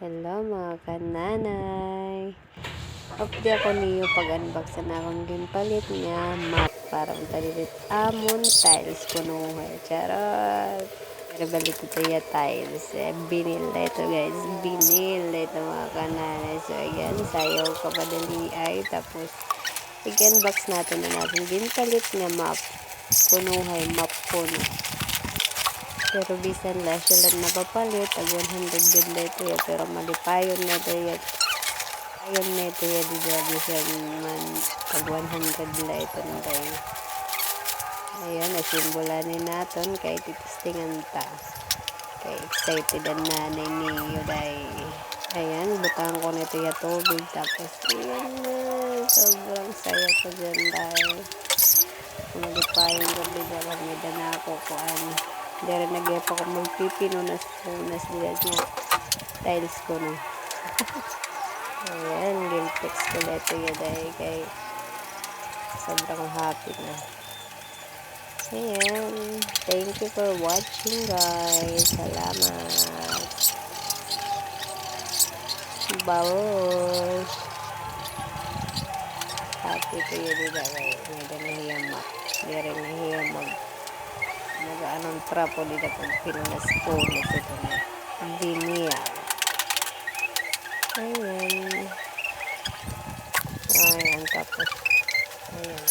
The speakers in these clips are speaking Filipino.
Hello mga kananay. Updi ako niyo pag-unbox na akong gimpalit nga map para talilit amon tiles kunuhay. Charot. Pero balik ito ya tiles. Binil na ito guys. Binil na ito mga kananay. So ayan, sayaw kapadali ay. Tapos i-unbox natin na natin gimpalit nga map. Kunuhay map kuno. Pero bisan la sila napapalit ag 100 good na ito ya, pero malipayon na ito ya, ayon na ito ya, di ba bisan man ag 100 la ito na tayo. Ayan, nasimbolanin natin kay titistingan ta, kay excited ang nanay niyo dahil ayan, butang ko na ito ya tubig, tapos ayan na, sobrang saya ko dyan dahil malipayon ko di ba, may dana ako kuan. Dari nagyay pa ko magpipinunas diyan nga tiles ko no. Ayan, giltex ko na ito yun dahil kay sobrang happy na. Ayan, thank you for watching guys. Salamat. Bawos. Happy to yun diba guys. May danahiya mak. Dari nahiya mag-anong trapo dito pag pinunas ko ito na diniya. Ayan. Ayan, tapos ayan.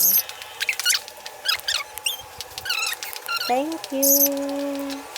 Thank you.